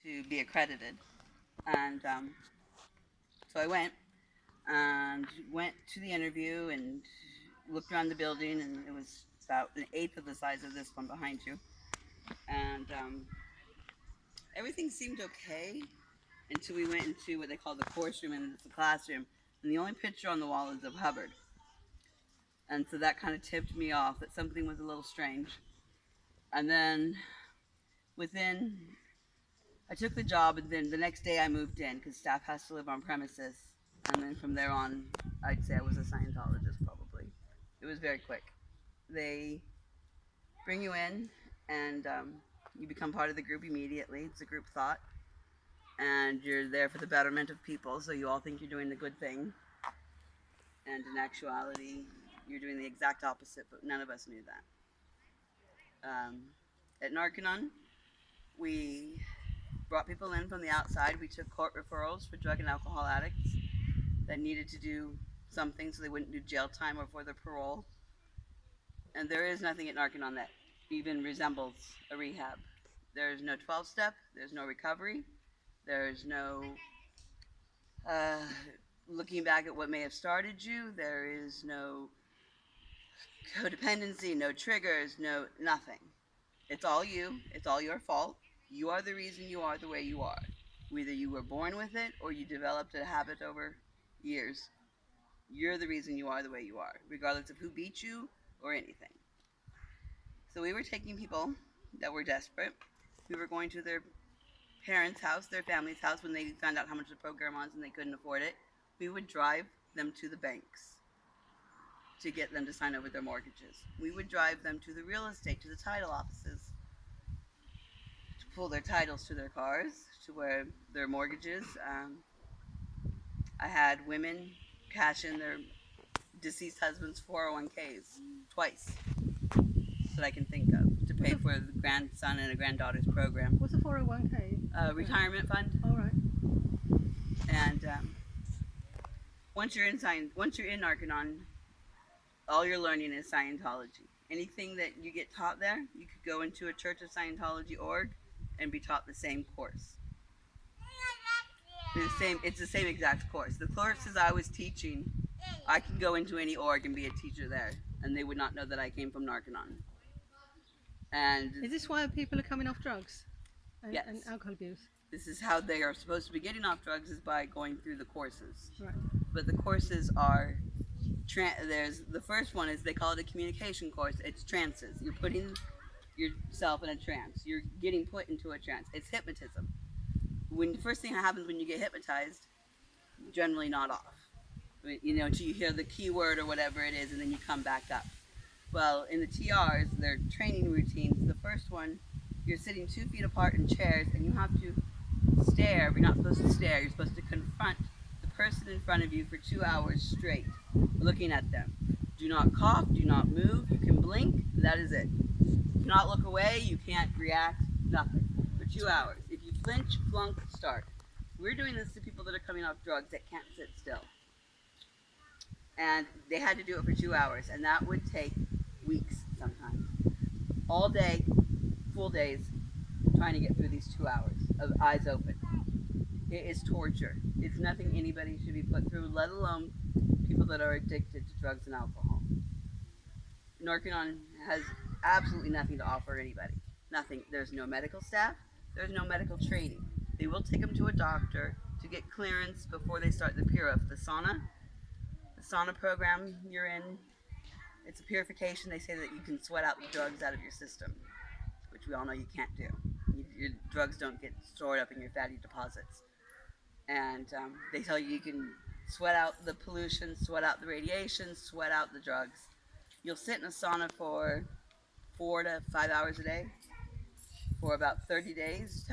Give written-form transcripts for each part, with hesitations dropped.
to be accredited. And so I went to the interview and looked around the building, and it was about an eighth of the size of this one behind you. And everything seemed okay until we went into what they call the course room, and it's a classroom. And the only picture on the wall is of Hubbard. And so that kind of tipped me off that something was a little strange. And then within, I took the job, and then the next day I moved in because staff has to live on premises. And then from there on, I'd say I was a Scientologist probably. It was very quick. They bring you in, and you become part of the group immediately. It's a group thought, and you're there for the betterment of people, so you all think you're doing the good thing. And in actuality, you're doing the exact opposite, but none of us knew that. At Narconon, we brought people in from the outside. We took court referrals for drug and alcohol addicts that needed to do something so they wouldn't do jail time or for their parole. And there is nothing at Narconon that even resembles a rehab. There's no 12-step, there's no recovery, there's no uh, looking back at what may have started you, there is no codependency, no triggers, no nothing. It's all you, it's all your fault. You are the reason you are the way you are. Whether you were born with it or you developed a habit over years, you're the reason you are the way you are, regardless of who beat you or anything. So we were taking people that were desperate. We were going to their parents' house, their family's house, when they found out how much the program was and they couldn't afford it. We would drive them to the banks to get them to sign over their mortgages. We would drive them to the real estate, to the title offices, to pull their titles to their cars, to where their mortgages. I had women cash in their deceased husband's 401ks twice that I can think of to pay for the grandson and a granddaughter's program. What's a 401k? Retirement fund. All right. And once you're in Narconon, all you're learning is Scientology. Anything that you get taught there, you could go into a Church of Scientology org and be taught the same course. It's the same exact course. The courses I was teaching, I could go into any org and be a teacher there, and they would not know that I came from Narconon. And is this why people are coming off drugs and, yes, and alcohol abuse? This is how they are supposed to be getting off drugs, is by going through the courses. Right. But the courses are there's the first one is, they call it a communication course. It's trances. You're putting yourself in a trance. You're getting put into a trance. It's hypnotism. When the first thing that happens when you get hypnotized, generally not off. Until you hear the keyword or whatever it is, and then you come back up. Well, in the TRs, their training routines, the first one, you're sitting 2 feet apart in chairs, and you have to stare. You're not supposed to stare. You're supposed to confront the person in front of you for 2 hours straight, looking at them. Do not cough. Do not move. You can blink. That is it. You cannot look away. You can't react. Nothing. For 2 hours. If you flinch, flunk, start. We're doing this to people that are coming off drugs that can't sit still. And they had to do it for 2 hours, and that would take weeks sometimes. All day, full days, trying to get through these 2 hours of eyes open. It is torture. It's nothing anybody should be put through, let alone people that are addicted to drugs and alcohol. Narconon has absolutely nothing to offer anybody. Nothing. There's no medical staff. There's no medical training. They will take them to a doctor to get clearance before they start the purif, the sauna. The sauna program you're in, it's a purification. They say that you can sweat out the drugs out of your system, which we all know you can't do. Your drugs don't get stored up in your fatty deposits. And they tell you can sweat out the pollution, sweat out the radiation, sweat out the drugs. You'll sit in a sauna for 4 to 5 hours a day for about 30 days.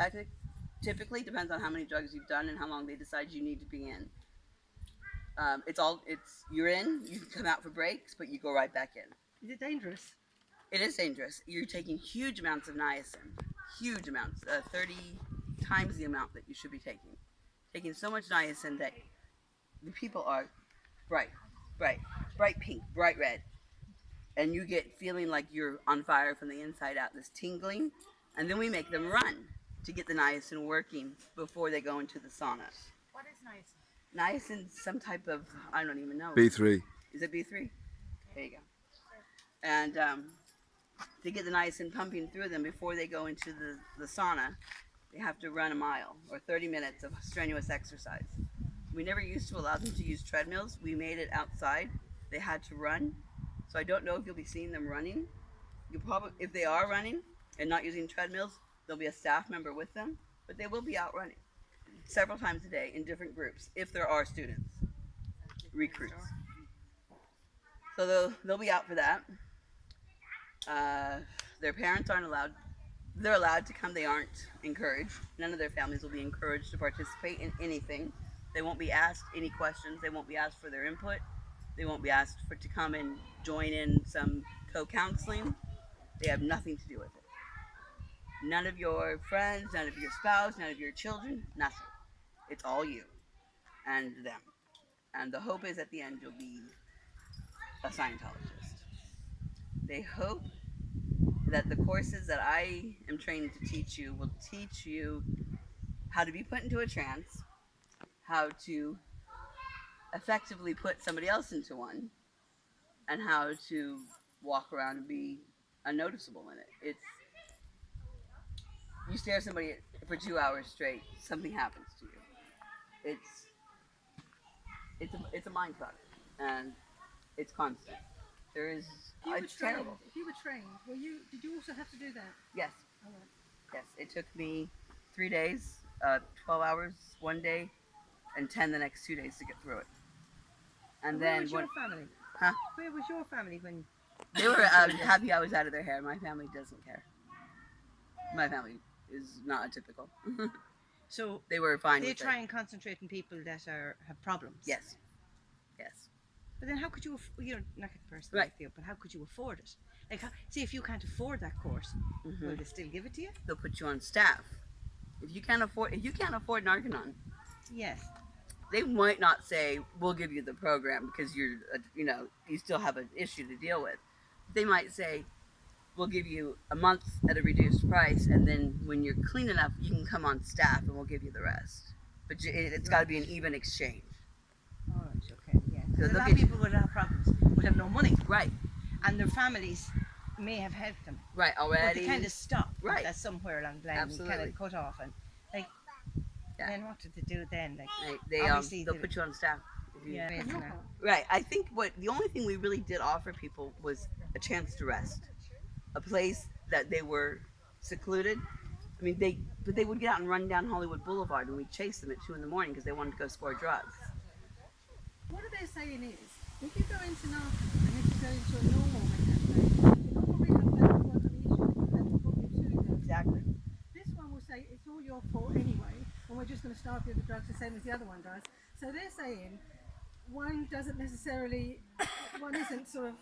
Typically, depends on how many drugs you've done and how long they decide you need to be in. You're in, you can come out for breaks, but you go right back in. Is it dangerous? It is dangerous. You're taking huge amounts of niacin. Huge amounts. 30 times the amount that you should be taking. Taking so much niacin that the people are bright pink, bright red. And you get feeling like you're on fire from the inside out, this tingling. And then we make them run to get the niacin working before they go into the sauna. What is nice? Niacin's some type of, I don't even know. B3. Is it B3? There you go. And to get the niacin pumping through them before they go into the sauna, they have to run a mile or 30 minutes of strenuous exercise. We never used to allow them to use treadmills. We made it outside. They had to run. So I don't know if you'll be seeing them running. You probably, if they are running and not using treadmills, there'll be a staff member with them, but they will be out running several times a day in different groups if there are students, recruits. So they'll be out for that. Their parents aren't allowed. They're allowed to come. They aren't encouraged. None of their families will be encouraged to participate in anything. They won't be asked any questions. They won't be asked for their input. They won't be asked for to come and join in some co-counseling. They have nothing to do with it. None of your friends, none of your spouse, none of your children, nothing. It's all you and them. And the hope is at the end you'll be a Scientologist. They hope that the courses that I am trained to teach you will teach you how to be put into a trance, how to effectively put somebody else into one, and how to walk around and be unnoticeable in it. It's you stare at somebody for 2 hours straight, something happens to you. It's a mind fuck, and it's constant. There is it's terrible. If you were trained, did you also have to do that? Yes, Oh, right. yes. It took me 3 days, 12 hours one day, and 10 the next 2 days to get through it. And Where then was your family? Huh? Where was your family when? They were happy I was out of their hair. My family doesn't care. My family is not typical. So They were fine they with try it. and concentrate on people that have problems. Yes, yes. But then how could you, you're not a person Right. like you, but how could you afford it? Like, see, if you can't afford that course, will they still give it to you? They'll put you on staff. If you can't afford narconon, Yes. they might not say we'll give you the program because you're you still have an issue to deal with. They might say we'll give you a month at a reduced price, and then when you're clean enough, you can come on staff, and we'll give you the rest. But it's got to be an even exchange. All right. Okay. Yeah. So A they'll lot of get you- people would have problems, would have no money, Right, and their families may have helped them. right. But Already, they kind of stop. Right. That's somewhere along the line. You kind Absolutely. of cut off, and like, Yeah. then what did they do then? Like, they'll they- put you on staff. If you, yeah. yeah. No. Right. I think the only thing we really did offer people was a chance to rest, a place that they were secluded. I mean, they would get out and run down Hollywood Boulevard, and we'd chase them at 2 a.m. because they wanted to go score drugs. What they're saying is, if you go into narconon and if you go into a normal rehab place, you'll probably have better work on the issue and put you to them. Exactly. This one will say it's all your fault anyway, and we're just going to start with the drugs the same as the other one does. So they're saying one doesn't necessarily, one isn't sort of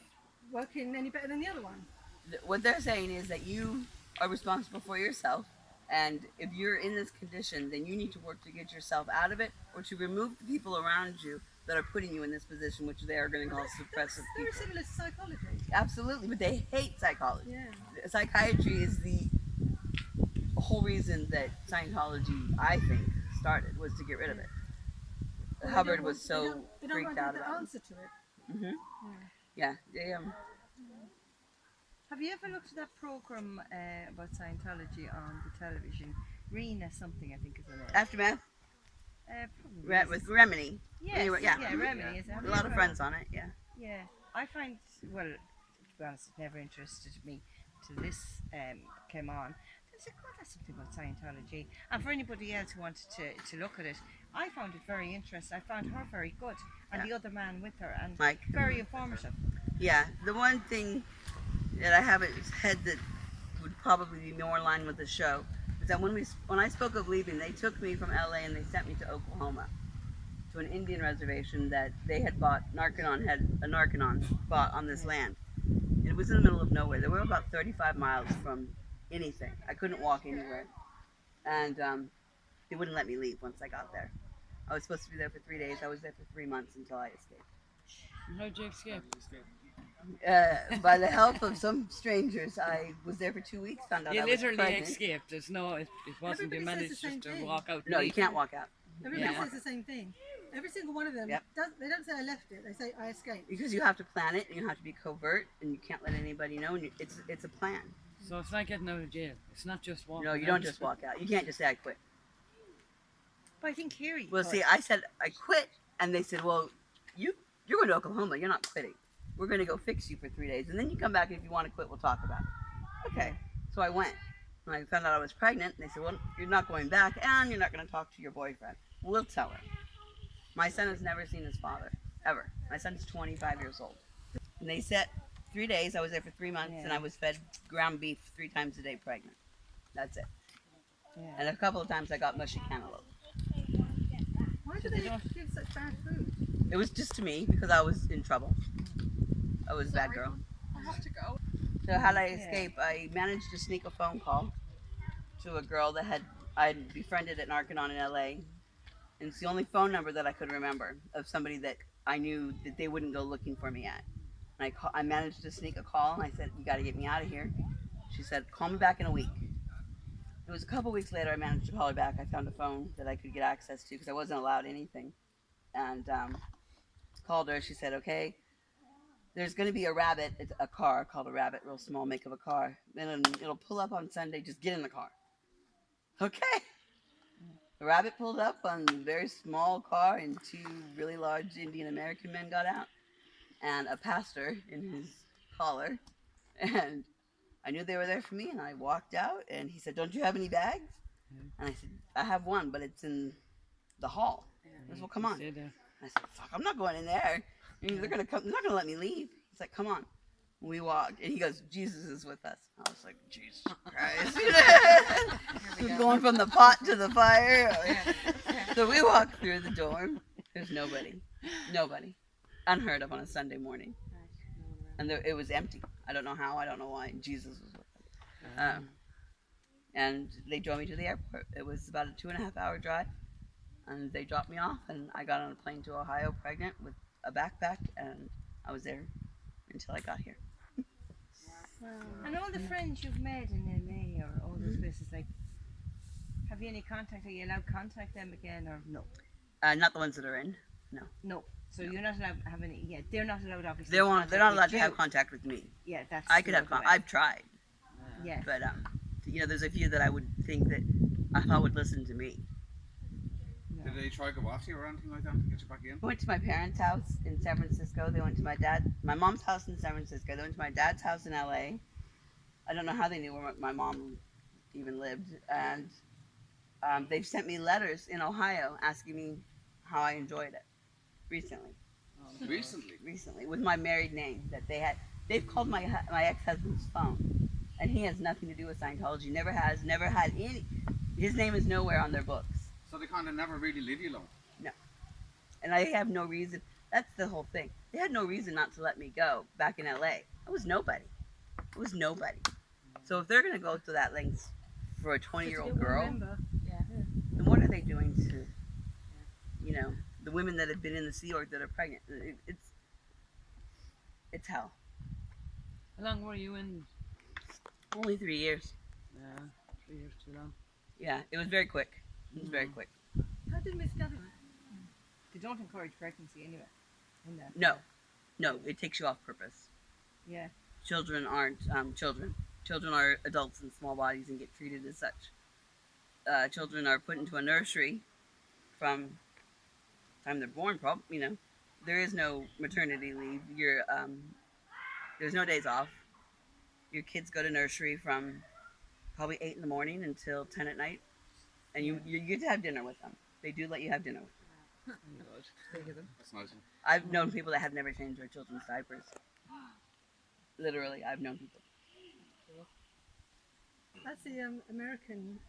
working any better than the other one. What they're saying is that you are responsible for yourself, and if you're in this condition, then you need to work to get yourself out of it, or to remove the people around you that are putting you in this position, which they are going to call suppressive Very people. similar to psychology. Absolutely, but they hate psychology. Yeah. Psychiatry is the whole reason that Scientology, I think, started, was to get rid of it. Well, they Hubbard don't was want- so they don't freaked want out the about it. answer to it. Hmm. Yeah. Yeah, Have you ever looked at that program about Scientology on the television? Rena something, I think is the name. Aftermath, Probably. with Remini. Yes, Anyway, yeah. yeah, Remy is. A lot of friends on it, yeah. Yeah, I find, well, to be honest, it never interested me till this came on. I said, God, that's something about Scientology. And for anybody else who wanted to look at it, I found it very interesting. I found her very good, and Yeah. the other man with her, and Mike. very informative. Yeah, the one thing that I have in his head that would probably be more in line with the show is that when I spoke of leaving, they took me from LA and they sent me to Oklahoma to an Indian reservation that they had bought. Had a narconon bought on this land. And it was in the middle of nowhere. They were about 35 miles from anything. I couldn't walk anywhere, and they wouldn't let me leave once I got there. I was supposed to be there for 3 days. I was there for 3 months until I escaped. How'd you escape? By the help of some strangers, I was there for 2 weeks. Found out You I was literally pregnant. escaped. There's no, it wasn't. You Everybody says the managed same just to thing. walk out. No, you leave. can't walk out. Everybody Yeah. says the same thing. Every single one of them, Yep. they don't say I left it. They say I escaped. Because you have to plan it, and you have to be covert, and you can't let anybody know. And it's a plan. So it's like getting out of jail. It's not just walking. No, you out. don't just walk out. You can't just say I quit. But I think here you Well, see, I said I quit, and they said, "Well, you're going to Oklahoma. You're not quitting. We're going to go fix you for 3 days, and then you come back. And if you want to quit, we'll talk about it." Okay, so I went. When I found out I was pregnant, they said, "Well, you're not going back, and you're not going to talk to your boyfriend. We'll tell her." My son has never seen his father ever. My son's 25 years old, and they said 3 days. I was there for 3 months, and I was fed ground beef 3 times a day, pregnant. That's it. Yeah. And a couple of times I got mushy cantaloupe. Why do they give such bad food? It was just to me because I was in trouble. I was a bad girl. I have to go. So how did I escape? I managed to sneak a phone call to a girl that I'd befriended at Narconon in LA. And it's the only phone number that I could remember of somebody that I knew that they wouldn't go looking for me at. And I managed to sneak a call, and I said, "You got to get me out of here." She said, "Call me back in a week." It was a couple weeks later I managed to call her back. I found a phone that I could get access to because I wasn't allowed anything. And called her. She said, "Okay, there's going to be a rabbit. It's a car called a rabbit, real small make of a car. Then it'll pull up on Sunday. Just get in the car." Okay. The rabbit pulled up on a very small car, and 2 really large Indian American men got out, and a pastor in his collar. And I knew they were there for me, and I walked out, and he said, "Don't you have any bags?" And I said, "I have one, but it's in the hall." He said, "Well, come on." Stay there. I said, "Fuck, I'm not going in there. I mean, they're not gonna let me leave." He's like, "Come on." We walked, and he goes, "Jesus is with us." I was like, "Jesus Christ!" We're going from the pot to the fire. So we walked through the dorm. There's nobody, unheard of on a Sunday morning, and it was empty. I don't know how. I don't know why. Jesus was with us. And they drove me to the airport. It was about a 2.5 hour drive, and they dropped me off, and I got on a plane to Ohio pregnant with a backpack, and I was there until I got here. And all the friends you've made in LA or all those places, like, have you any contact? Are you allowed to contact them again or no? Not the ones that are in. No. So you're not allowed to have any. Yeah, they're not allowed. Obviously, They're not contact allowed with to you. have contact with me. Yeah, that's. I could the have. other way. I've tried, Yeah. but there's a few that I would think that I thought would listen to me. No. Did they try to go after you or anything like that to get you back in? I went to my parents' house in San Francisco. They went to my mom's house in San Francisco. They went to my dad's house in LA. I don't know how they knew where my mom even lived. And they've sent me letters in Ohio asking me how I enjoyed it recently. Recently, with my married name that they had. They've called my ex-husband's phone, and he has nothing to do with Scientology. Never had any. His name is nowhere on their books. So they kind of never really leave you alone. And I have no reason. That's the whole thing. They had no reason not to let me go back in LA. I was nobody. So if they're going to go to that length for a 20-year-old girl, then what are they doing to, the women that have been in the Sea Org that are pregnant? It's hell. How long were you in? Only 3 years. 3 years too long. Yeah, it was very quick. How did Miss Gather? They don't encourage pregnancy anyway. In that. No, it takes you off purpose. Yeah. Children aren't children. Children are adults in small bodies and get treated as such. Children are put into a nursery from the time they're born. There is no maternity leave. There's no days off. Your kids go to nursery from probably 8 in the morning until 10 at night, and you get to have dinner with them. They do let you have dinner with them. That's nice. I've known people that have never changed their children's diapers. Literally, I've known people. That's the American.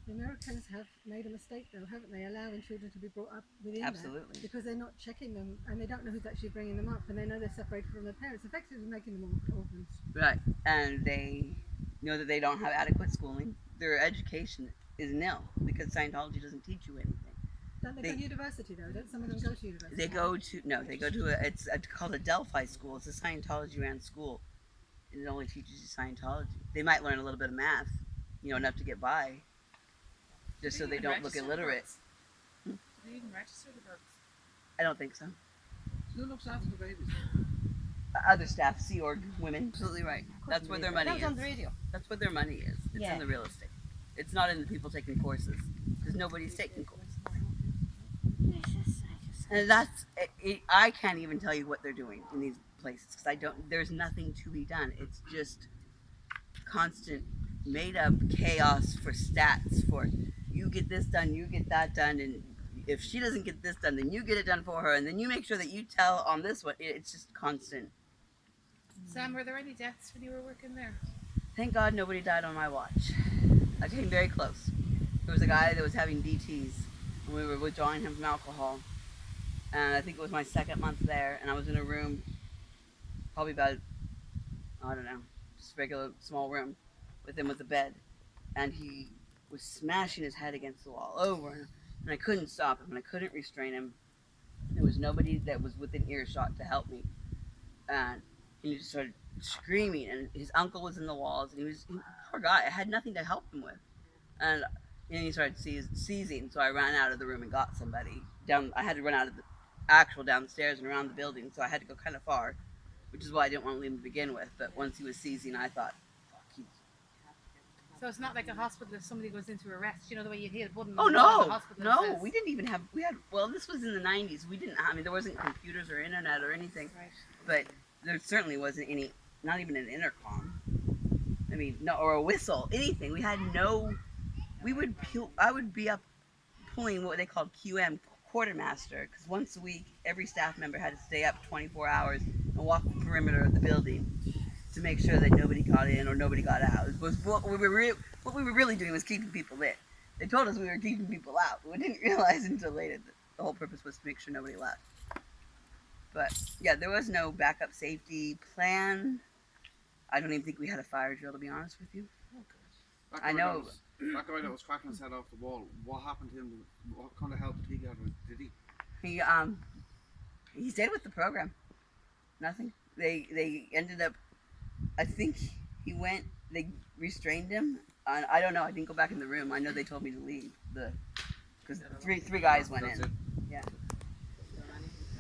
The Americans have made a mistake, though, haven't they? Allowing children to be brought up within Absolutely. that because they're not checking them, and they don't know who's actually bringing them up, and they know they're separated from their parents, effectively making them orphans. Right, and they know that they don't have adequate schooling. Their education is nil because Scientology doesn't teach you anything. Don't they go to university though? Don't some of them go to university? They go to no, they go to called a Delphi school. It's a Scientology ran school, and it only teaches you Scientology. They might learn a little bit of math, enough to get by, just so they don't look illiterate. Do they even register the birds? I don't think so. Who looks after the babies? Other staff, Sea Org women. Absolutely right. That's where their money That was is. on the radio. That's where their money is. It's Yeah. in the real estate. It's not in the people taking courses, because nobody's taking courses. And that's I can't even tell you what they're doing in these places, because I don't. There's nothing to be done. It's just constant made up chaos for stats. For you get this done, you get that done, and if she doesn't get this done, then you get it done for her, and then you make sure that you tell on this one. It's just constant. Sam, were there any deaths when you were working there? Thank God nobody died on my watch. I came very close. There was a guy that was having DTs, and we were withdrawing him from alcohol. And I think it was my second month there, and I was in a room, probably about, I don't know, just a regular small room, with him with a bed. And he was smashing his head against the wall over, and I couldn't stop him, and I couldn't restrain him. There was nobody that was within earshot to help me. And he just started screaming, and his uncle was in the walls, and poor guy, I had nothing to help him with. And he started seizing, so I ran out of the room and got somebody. I had to run out of the actual downstairs and around the building, so I had to go kind of far, which is why I didn't want to leave him to begin with. But once he was seizing, I thought, fuck, he's... So it's not like a hospital if somebody goes into arrest, the way you hear a button. Oh on the no, hospital no, says- we didn't even have, well, this was in the 90s. We didn't, there wasn't computers or internet or anything, Right. but there certainly wasn't any, not even an intercom. I mean, no, or a whistle, anything. We had no, I would be up pulling what they called QM, quartermaster, because once a week, every staff member had to stay up 24 hours and walk the perimeter of the building to make sure that nobody got in or nobody got out. What we were really doing was keeping people lit. They told us we were keeping people out, but we didn't realize until later that the whole purpose was to make sure nobody left. But yeah, there was no backup safety plan. I don't even think we had a fire drill, to be honest with you. That I guy know. That guy that was cracking his head off the wall, what happened to him? What kind of help did he get? Or did he? He stayed with the program. Nothing. They ended up, I think he went, they restrained him. I don't know, I didn't go back in the room. I know they told me to leave, because three guys went That's in. it. Yeah.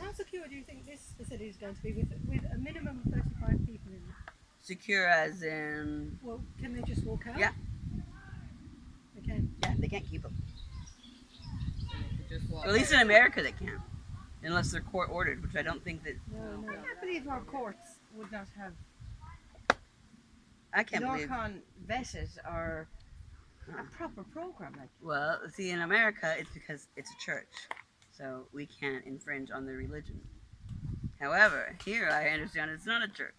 How secure do you think this facility is going to be with a minimum of 35 people in it? Secure as in, Well, can they just walk out? Yeah. They can. yeah, they can't keep them. Just walk Or at least in America they can't. Unless they're court ordered, which I don't think that, No, no. I believe our courts would not have I can't believe. Narcon vetted or Huh. a proper program like. Well, see, in America, it's because it's a church. So we can't infringe on their religion. However, here I understand it's not a church.